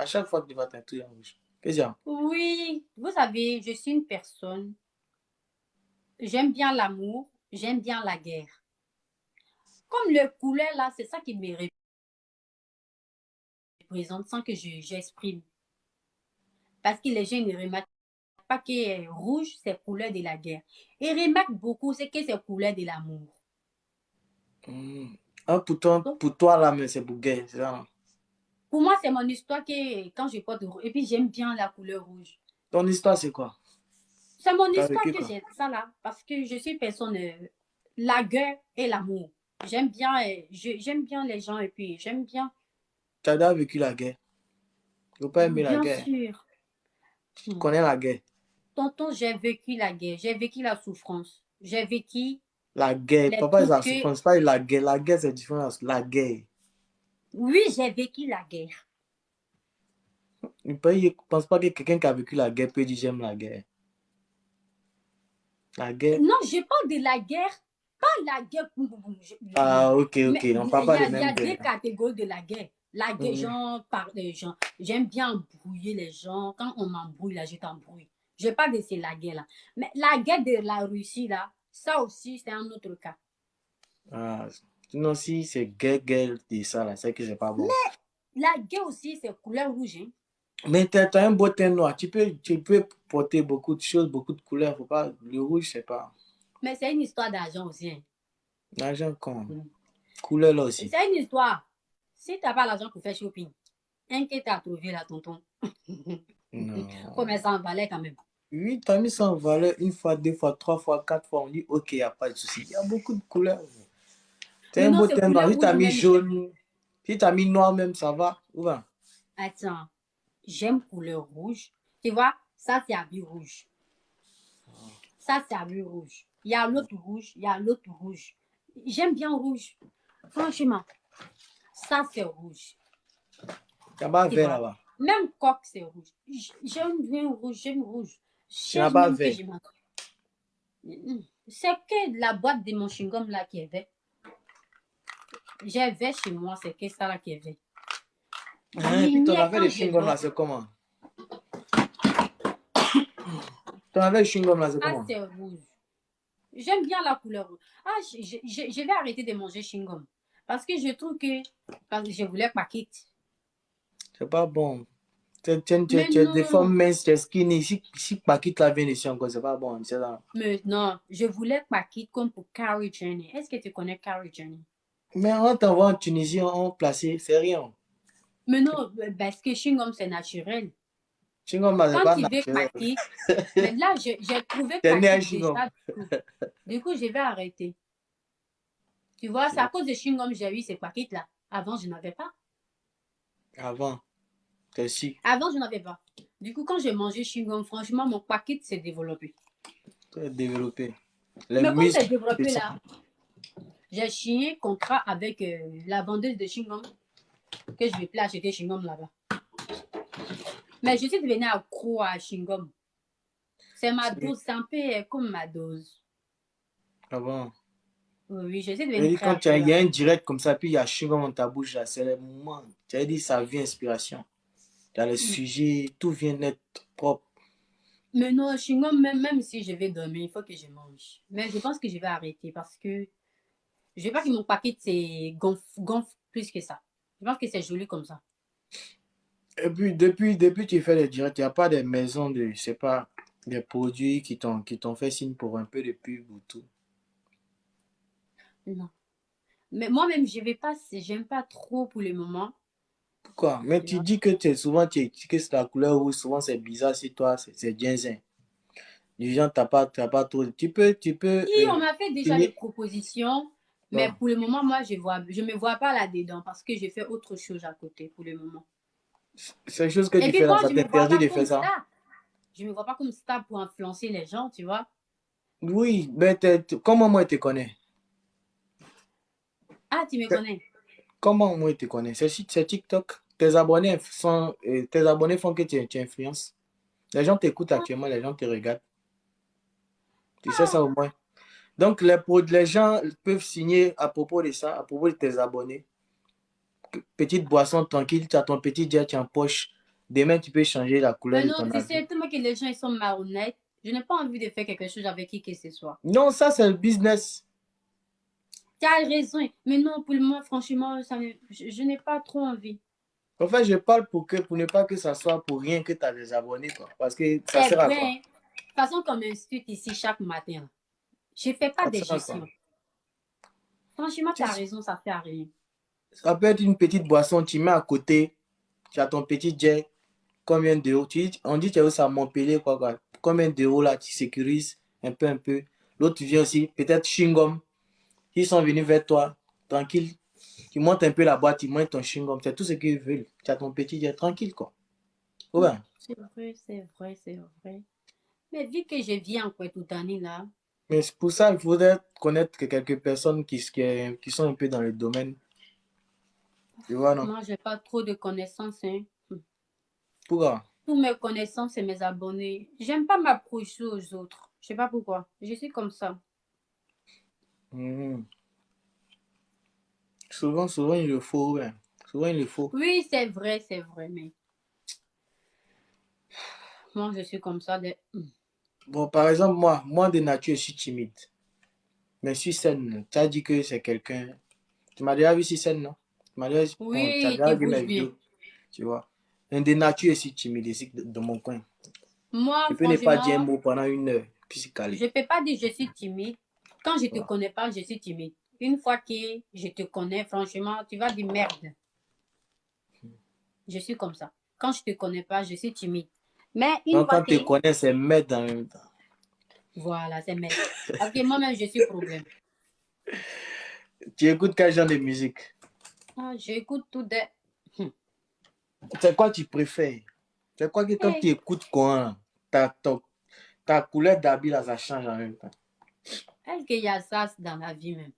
À chaque fois que tu vois un truc en rouge. Qu'est-ce qu'il y a? Oui, vous savez, je suis une personne, j'aime bien l'amour, j'aime bien la guerre. Comme le couleur là, c'est ça qui me représente sans que j'exprime. Parce que les gens ne remarquent pas que rouge, c'est couleur de la guerre. Ils remarquent beaucoup, c'est que c'est couleur de l'amour. Hmm. Ah, Donc, pour toi, là, mais c'est pour gay, c'est ça? pour moi, c'est mon histoire que quand je porte rouge. Et puis, j'aime bien la couleur rouge. Ton histoire, c'est quoi? C'est mon T'as histoire vécu que quoi? j'ai ça là. Parce que je suis personne, la guerre et l'amour. J'aime bien, j'aime bien les gens et puis j'aime bien, Tu as déjà vécu la guerre. Tu peux pas aimer la bien guerre. sûr. Tu connais la guerre. Tonton, j'ai vécu la guerre, j'ai vécu la souffrance, j'ai vécu La guerre. les Papa, c'est trucs la que... souffrance. Pas la guerre. La guerre, c'est différent. La guerre. Oui, j'ai vécu la guerre. Je pense pas que quelqu'un qui a vécu la guerre peut dire j'aime la guerre. La guerre. Non, je parle de la guerre, pas la guerre. Ah, ok, ok. Mais On parle il pas y de a, y même a deux guerre. catégories de la guerre. La guerre, Mhm. gens par les gens. J'aime bien embrouiller les gens. Quand on m'embrouille, là, je t'embrouille. Je parle de c'est la guerre, là. Mais la guerre de la Russie, là, ça aussi, c'est un autre cas. Ah, sinon, si c'est guerre, guerre, et ça, là, c'est que c'est pas bon. Mais la guerre aussi, c'est couleur rouge. Hein. Mais tu as un beau teint noir. Tu peux porter beaucoup de choses, beaucoup de couleurs. Faut pas, le rouge, c'est pas. Mais c'est une histoire d'argent aussi. Hein. L'argent con. Couleur là aussi. C'est une histoire. Si tu n'as pas l'argent pour faire shopping, un que tu as trouvé là, tonton. Comme Non. ça en valait quand même. Oui, tu as mis ça en valeur une fois, deux fois, trois fois, quatre fois. On dit, ok, il n'y a pas de souci. Il y a beaucoup de couleurs. C'est Mais un non, beau c'est teint noir. couleur Si tu as rouge mis même, j'aime. jaune, si tu as mis noir même, ça va. Ou bien? Attends, j'aime couleur rouge. Tu vois, ça c'est habit rouge. Ça c'est habit rouge. Il y a l'autre rouge, il y a l'autre rouge. J'aime bien rouge. Franchement, ça c'est rouge. Il n'y a pas Tu vert vois, là-bas. même coq c'est rouge. J'aime bien rouge, j'aime rouge. Tu n'as Chaise pas même que vert. je m'en. C'est que la boîte de mon chewing-gum là qui est vert. J'ai vert chez moi, c'est que ça là qui est vert. Hein, et puis ton Lumière affaire de quand je chewing-gum là, dors. c'est comment? Ton affaire de chewing-gum là, c'est Ah, comment? c'est rouge. J'aime bien la couleur rouge. Ah, je vais arrêter de manger chewing-gum. Parce que je trouve que. Parce que je voulais paquette. C'est pas bon. Mais Tu es des non. formes minces, tu es skinny. Si Paquita la vient ici encore, c'est pas bon. C'est là. Mais non. Je voulais paquette comme pour Carrie Jenny. Est-ce que tu connais Carrie Jenny? Mais on t'envoie en Tunisie, on placé, c'est rien. Mais non, parce que chewing-gum, c'est naturel. Chewing-gum là, c'est Quand pas tu veux naturel. paquette. Mais là, j'ai trouvé T'es né un paquette chewing-gum. déjà. Du coup, je vais arrêter. Tu vois, c'est à cause de chewing-gum j'ai eu ces paquettes là. Avant, je n'avais pas. Avant, t'es si, Avant, je n'avais pas. Du coup, quand j'ai mangé chewing-gum, franchement, mon paquet s'est développé. très développé. Les Mais comme c'est muscles développé descendent. là, j'ai signé contrat avec la vendeuse de chewing-gum que je vais plus acheter chewing-gum là-bas. Mais je suis devenue accro à chewing-gum. C'est ma dose, c'est un peu comme ma dose. Avant. Oui, oui, je suis devenue Et très quand accro il y là. a un direct comme ça, puis il y a chewing-gum dans ta bouche, là, c'est le moment. Tu as dit, ça vient inspiration. Tu as le sujet, tout vient net, propre. Mais non, chewing-gum, même si je vais dormir, il faut que je mange. Mais je pense que je vais arrêter parce que je veux pas que mon paquet gonfle plus que ça. Je pense que c'est joli comme ça. Et puis, depuis que tu fais les directs, il n'y a pas des maisons de, je sais pas, des produits qui t'ont fait signe pour un peu de pub ou tout. Non. Mais moi-même, je vais pas, j'aime pas trop pour le moment. Pourquoi? Mais Tu tu vois. dis que que c'est la couleur rouge, souvent c'est bizarre si toi, c'est ginseng. Les gens, t'as pas trop. Tu peux Si on m'a fait déjà des signer. propositions, mais Bon, pour le moment, moi, je me vois pas là-dedans parce que je fais autre chose à côté pour le moment. ces choses que Et tu puis fais là, moi, ça je me vois t'interdit pas de comme faire ça. star. Je me vois pas comme star pour influencer les gens, tu vois. Oui, mais comment moi, il te connaît? Ah, tu me connais. Comment moi, il te connaît? C'est TikTok. Tes abonnés font que tu influences. Les gens t'écoutent actuellement, les gens te regardent. Tu sais ça Ah, au moins. Donc, les gens peuvent signer à propos de ça, à propos de tes abonnés. Petite boisson tranquille, tu as ton petit jet en poche. Demain, tu peux changer la couleur Mais de non, ton tu habit. sais, tellement que les gens ils sont malhonnêtes. Je n'ai pas envie de faire quelque chose avec qui que ce soit. Non, ça, c'est le business. Tu as raison. Mais non, pour le moment, franchement, je n'ai pas trop envie. En fait, je parle pour ne pas que ça soit pour rien que tu as des abonnés, quoi. Parce que ça C'est sert à vrai, quoi? hein. De toute façon, comme m'insulte ici chaque matin. Je ne fais pas Ça des sert à quoi? gestions. Franchement, tu as raison, ça ne fait à rien. Ça peut être une petite boisson, tu mets à côté, tu as ton petit jet, combien d'euros? On dit que tu es aussi à Montpellier, quoi. Combien d'euros là, tu sécurises un peu, un peu. L'autre vient aussi, peut-être chewing-gum. Ils sont venus vers toi, tranquille. Tu montes un peu la boîte, tu montes ton chewing-gum. C'est tout ce qu'ils veulent. Tu as ton petit jet, tranquille, quoi. Ouais. C'est vrai, c'est vrai, c'est vrai. Mais vu que je vis en Kouetoutani, là, Mais c'est pour ça qu'il faudrait connaître quelques personnes qui sont un peu dans le domaine. Tu vois, non? moi, je n'ai pas trop de connaissances, hein. Pourquoi? Tous mes connaissances, c'est mes abonnés. J'aime pas m'approcher aux autres. Je sais pas pourquoi. Je suis comme ça. Mhm. Souvent, il le faut, ouais. Souvent, il le faut. Oui, c'est vrai, mais moi, je suis comme ça. Bon, par exemple, moi de nature, je suis timide. Mais sur scène, tu as dit que c'est quelqu'un. Tu m'as déjà vu sur scène, non? Bon, tu as Oui, déjà qui vu bouge mes bien. vidéos, tu vois. Un de nature, je suis timide ici de mon coin. Moi, Je peux ne pas dire un franchement, mot pendant 1 heure, puis c'est je calé. ne peux pas dire que je suis timide. Quand je ne te Voilà. connais pas, je suis timide. Une fois que je te connais, franchement, tu vas dire merde. Je suis comme ça. Quand je ne te connais pas, je suis timide. Mais une Donc, fois quand que... tu te connais, c'est mettre en même temps. Voilà, c'est merde. Parce que moi-même, je suis problème. Tu écoutes quel genre de musique? Ah, j'écoute tout de... C'est quoi tu préfères? C'est quoi que quand tu Hey, écoutes quoi, ta couleur d'habit, là, ça change en même temps. est-ce qu'il y a ça dans la vie même?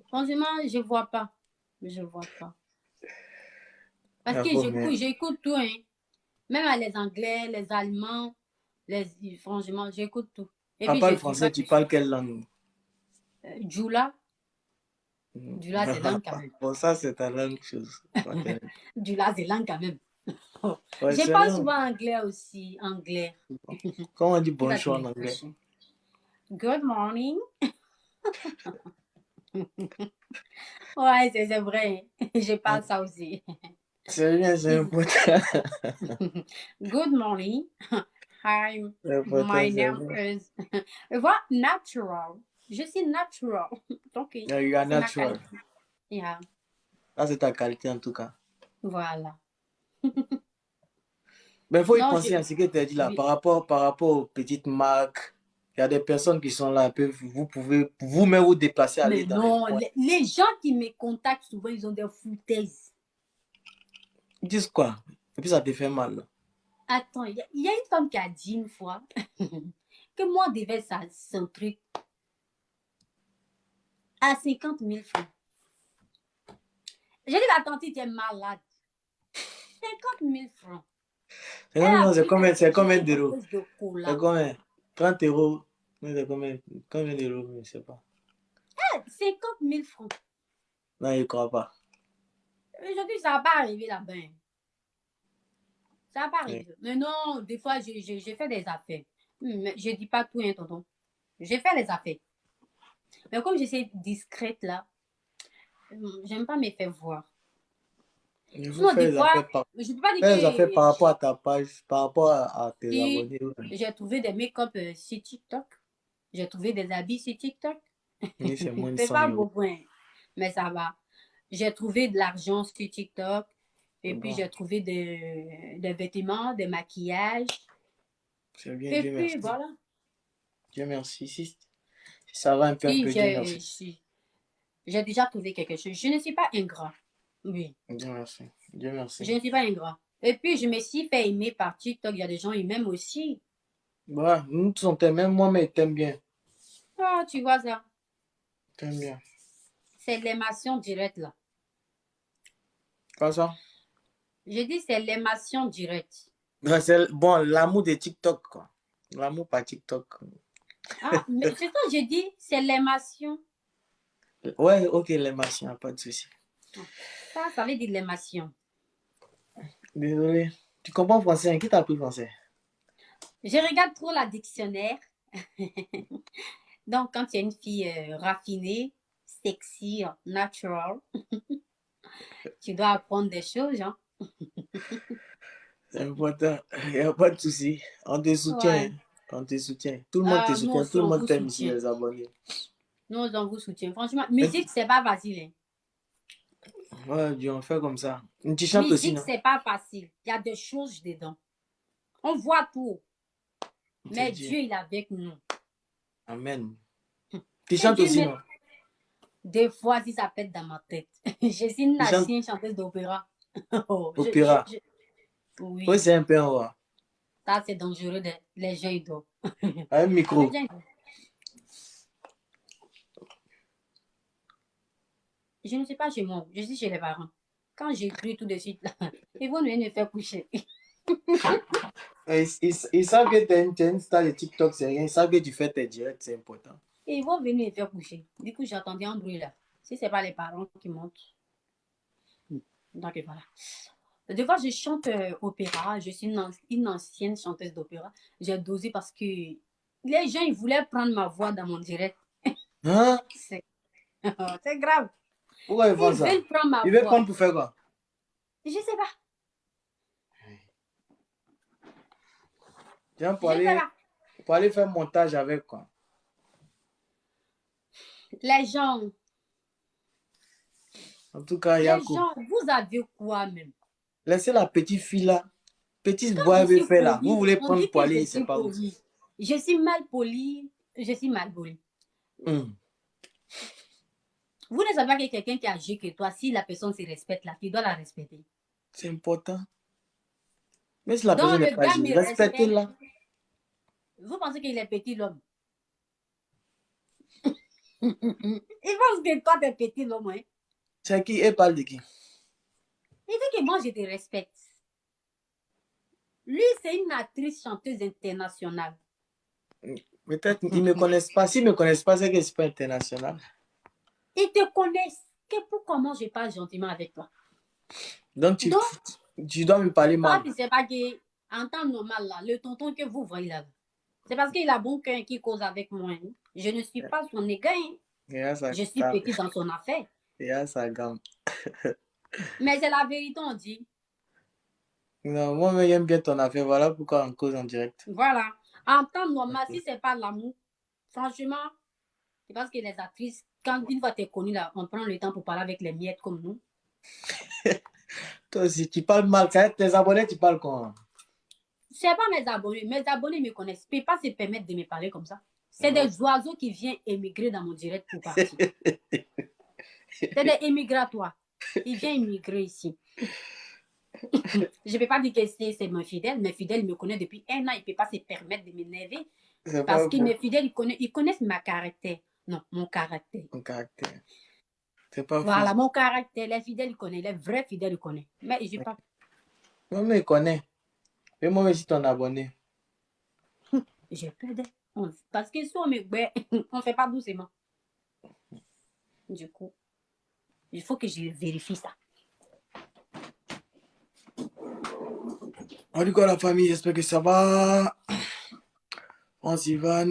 Franchement, je ne vois pas. Je ne vois pas. Parce Ah, que bon, mais j'écoute tout, hein. Même les Anglais, les Allemands, franchement, j'écoute tout. Et à puis, part je le ne dis pas français, que tu je suis... parles quelle langue? Djoula, Djoula, c'est langue quand même. Bon, ça, c'est ta langue chose. Djoula, c'est langue quand même. Ouais, Je c'est parle langue. souvent anglais aussi, anglais. Comment on dit Qui va te bonjour en anglais? reprocher? Good morning. Ouais, c'est vrai. Je parle ça aussi. C'est bien, c'est important. Good morning. Hi, C'est important, my c'est name bien. is... Voilà, natural. Je suis natural. Donc, Yeah, you are c'est ma natural. qualité. Yeah, Ça, c'est ta qualité en tout cas. voilà. Mais il faut y Non, penser à ce que tu as dit là, oui. par rapport aux petites marques. Il y a des personnes qui sont là, vous pouvez vous-même vous déplacer, aller Mais dans les non, coins. les gens qui me contactent souvent, ils ont des foutaises. Ils disent quoi? Et puis ça te fait mal, là. Attends, il y a une femme qui a dit une fois que moi, on devait ça, son truc à 50 000 francs. J'ai dit, la tante, tu es malade. 50 000 francs. C'est Elle a combien, pris des c'est combien billets de d'euros? plus de C'est cola. combien? 30 euros. Mais c'est combien d'euros? Je ne sais pas. 50 000 francs. Non, je ne crois pas. Aujourd'hui, ça va pas arriver là-bas. Ça va pas Ouais. arriver. Mais non, des fois, j'ai fait des affaires. Mais je dis pas tout, hein, tonton. J'ai fait les affaires. Mais comme je suis discrète là, j'aime pas me faire voir. Il faut Sinon, faire des les fois, affaires je peux pas dire fais les affaires que par rapport à ta page, par rapport à tes si abonnés. Ouais. j'ai trouvé des make-up sur TikTok, j'ai trouvé des habits sur TikTok. Oui, c'est moins de C'est 100 pas euros. beaucoup, hein, mais ça va. J'ai trouvé de l'argent sur TikTok. C'est Et puis, bon. j'ai trouvé des vêtements, des maquillages. C'est bien, Et Dieu puis, merci. voilà. Dieu merci. Si ça va un Si peu, Dieu merci. j'ai déjà trouvé quelque chose. Je ne suis pas ingrat. Oui, Dieu merci. Dieu je merci. ne suis pas ingrat. Et puis, je me suis fait aimer par TikTok. Il y a des gens qui m'aiment aussi. Voilà, nous tous on t'aime, même moi, mais t'aimes bien. Oh, tu vois ça. T'aimes bien. C'est l'aimation directe, là. Pas ça? Je dis c'est l'aimation directe. Ben, c'est bon, l'amour de TikTok, quoi. L'amour par TikTok. Ah, mais c'est ça, je dis, c'est l'aimation. Ouais, ok, les machins, pas de souci. Ça veut dire l'aimation. Désolé. Tu comprends français, hein? Qui t'a appris français? Je regarde trop la dictionnaire. Donc, quand tu es une fille raffinée, sexy, natural, tu dois apprendre des choses, hein. C'est important. Il n'y a pas de souci. On te soutient, Ouais. hein. On te soutient. Tout le monde te Nous soutient. aussi, Tout le on monde vous t'aime ici, soutient. les abonnés. Nous, on vous soutient. Franchement, Mais, musique, c'est pas facile, hein. ouais, Dieu, on fait comme ça. Tu chantes aussi, Musique, non? c'est pas facile. Il y a des choses dedans. On voit tout. C'est Mais Dieu. Dieu, il est avec nous. Amen. Tu Et chantes Dieu aussi, met non? des fois si ça pète dans ma tête. Je suis une Tu chantes ancienne chanteuse d'opéra. Oh, opéra. Oui, oui, c'est un peu en haut. ça c'est dangereux. Les gens, ils doivent. Un Les micro. gens, ils doivent. Je ne suis pas chez moi, je suis chez les parents. Quand j'écris tout de suite, là, ils vont venir me faire coucher. Ils savent que tu as une star de TikTok, c'est rien. Ils savent que tu fais tes directs, c'est important. Et ils vont venir me faire coucher. Du coup, j'attendais un bruit là. Si ce n'est pas les parents qui montent. Donc voilà. Des fois, je chante opéra. Je suis une ancienne chanteuse d'opéra. J'ai dosé parce que les gens, ils voulaient prendre ma voix dans mon direct. Hein? C'est c'est grave. Pourquoi ils font Ils ça? veulent prendre ma Ils veulent voix. prendre pour faire quoi? Je sais pas. Tiens, Je sais pas. pour aller faire montage avec quoi? Les gens, En tout cas, Yako, vous avez quoi même? laissez la petite fille là. Petite Quand voix je elle veut suis faire là. Vous polie, voulez on prendre dit pour que je aller, c'est suis pas où. polie. Je suis mal polie. Je suis mal polie. Hum. Vous ne savez pas que quelqu'un qui est âgé que toi, si la personne se respecte là, tu dois la respecter. C'est important. Mais si la Donc personne n'est le pas gars âgée, me respecte. respectez-la. Vous pensez qu'il est petit l'homme? Il pense que toi, t'es petit l'homme. Hein? C'est qui? Elle parle de qui? Il dit que moi, je te respecte. Lui, c'est une actrice chanteuse internationale. Peut-être ils ne me connaissent pas. S'ils ne me connaissent pas, c'est que c'est pas international. Ils te connaissent. Pourquoi moi, je parle gentiment avec toi? Donc, tu dois me parler Toi, mal. tu sais pas que, en temps normal, là, le tonton que vous voyez là, c'est parce qu'il a bon cœur qui cause avec moi. Hein. Je ne suis pas son égal. Hein. Je suis petit dans son affaire. Et sa gamme. Mais c'est la vérité, on dit. Non, moi, j'aime bien ton affaire. Voilà pourquoi on cause en direct. Voilà. En temps normal, si c'est pas l'amour, franchement, c'est parce que les actrices, quand une fois tu es connue, là, on prend le temps pour parler avec les miettes comme nous. Toi aussi, tu parles mal. Tes abonnés, tu parles comment? C'est pas mes abonnés. Mes abonnés me connaissent. Ils ne peuvent pas se permettre de me parler comme ça. C'est des oiseaux qui viennent émigrer dans mon direct pour partir. C'est des émigratoires. Ils viennent immigrer ici. Je ne peux pas dire que c'est mon fidèle. Mes fidèles me connaissent depuis 1 an. Ils ne peuvent pas se permettre de m'énerver. Parce que mes fidèles, ils connaissent ma caractère. Non, mon caractère. Mon caractère. C'est pas Voilà, fou. mon caractère. Les fidèles, ils connaissent. Les vrais fidèles, ils connaissent. Mais je pas. Moi, mais il connaît. Et moi, je suis ton abonné. J'ai peur d'eux. Parce que si on me on ne fait pas doucement. Du coup, il faut que je vérifie ça. En tout cas, la famille, j'espère que ça va. On s'y va.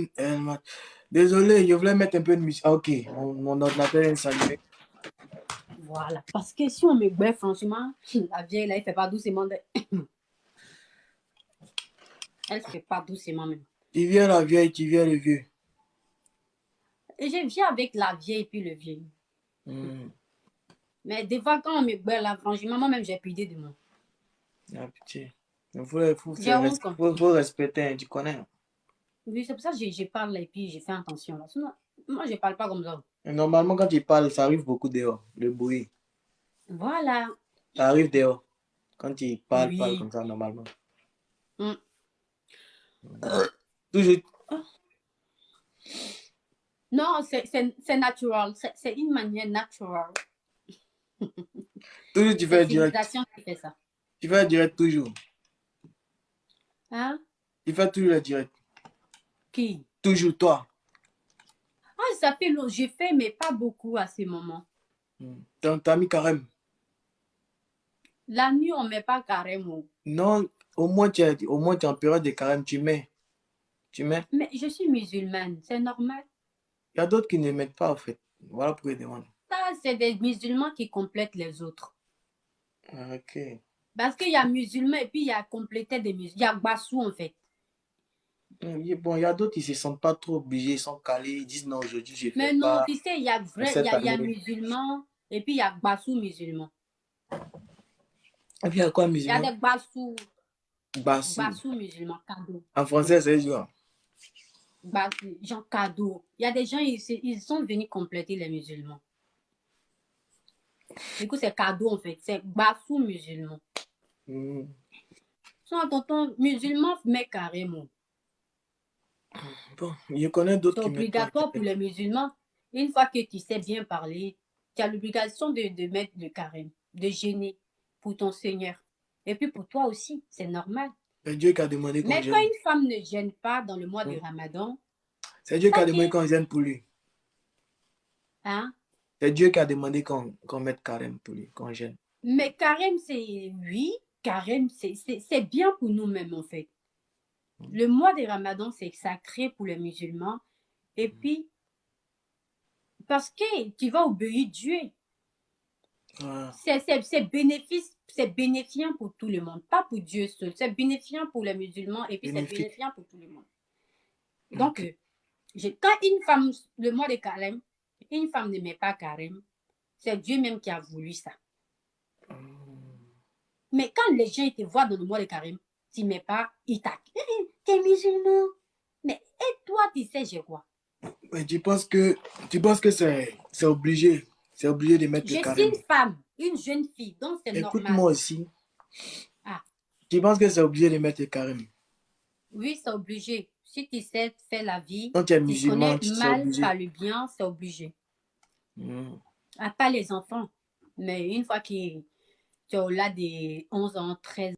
Désolé, je voulais mettre un peu de musique. Ah, ok, mon ordinateur est salué. Voilà. Parce que si on me gbait, franchement, la vieille, là, elle ne fait pas doucement. Elle ne fait pas doucement même. Tu viens la vieille, tu viens le vieux. Et je viens avec la vieille puis le vieux. Mais des fois, quand on me gbait, là, franchement, moi-même, j'ai pitié de moi. Ah, pitié. Il faut respecter, hein, tu connais. Oui, c'est pour ça que je parle là et puis je fais attention. Là. Sinon, moi, je ne parle pas comme ça. Et normalement, quand tu parles, ça arrive beaucoup dehors, le bruit. Voilà. Ça arrive dehors. Quand tu parles, Oui. parle comme ça, normalement. Toujours. Non, c'est naturel. C'est une manière naturelle. Toujours tu fais direct. Qui fait ça. Tu fais direct toujours. Hein? Tu fais toujours le direct. Qui? Toujours toi. Ah, ça fait longtemps. J'ai fait, mais pas beaucoup à ce moment. Donc, t'as mis carême. La nuit, on ne met pas carême. Non, au moins tu es en période de carême, tu mets. Tu mets. Mais je suis musulmane, c'est normal. Il y a d'autres qui ne mettent pas, en fait. Voilà pourquoi je demande. Ça, c'est des musulmans qui complètent les autres. Ok. Parce qu'il y a musulmans et puis il y a complété des musulmans. Il y a Bassou, en fait. Bon, il y a d'autres qui ne se sentent pas trop obligés, ils sont calés, ils disent non, aujourd'hui je ne fais Mais non, pas. tu sais, il y a vrai, Cette il y a année. musulmans et puis il y a Bassou musulmans. Et puis il y a quoi, Il y a musulman? des Bassou Bassou. musulmans, cadeau. En français, c'est genre. Genre cadeau. Il y a des gens, ils sont venus compléter les musulmans. Du coup, c'est cadeau en fait. C'est Bassou musulman. Soit tonton musulman, mais carrément. Bon, je connais d'autres C'est qui mettent pas. obligatoire pour les musulmans. Une fois que tu sais bien parler, tu as l'obligation de mettre le carême, de jeûner pour ton Seigneur. Et puis pour toi aussi, c'est normal. C'est Dieu qui a demandé qu'on Mais gêne. quand une femme ne gêne pas dans le mois de Ramadan, C'est Dieu qui a ça demandé fait, qu'on gêne pour lui. hein? C'est Dieu qui a demandé qu'on mette carême pour lui, qu'on gêne. Mais carême, c'est oui, carême, c'est bien pour nous-mêmes en fait. Le mois de Ramadan, c'est sacré pour les musulmans. Et puis, parce que tu vas obéir Dieu. Ah, C'est bénéfiant pour tout le monde, pas pour Dieu seul. C'est bénéfiant pour les musulmans et puis c'est bénéfique. bénéfiant pour tout le monde. Donc, quand une femme, le mois de carême, une femme ne met pas carême, c'est Dieu même qui a voulu ça. Mais quand les gens te voient dans le mois de carême, tu ne mets pas, ils t'accusent. T'es musulman. Mais et toi, tu sais, j'ai quoi? Mais tu penses que c'est obligé. C'est obligé de mettre le Je suis carême. une femme, une jeune fille, donc c'est normal. Écoute-moi aussi. Ah. Tu penses que c'est obligé de mettre le carême? Oui, c'est obligé. Si tu sais faire la vie, Quand tu es tu musulman, connais c'est mal obligé. par le bien, c'est obligé. À part les enfants. Mais une fois que tu as au-delà des 11 ans, 13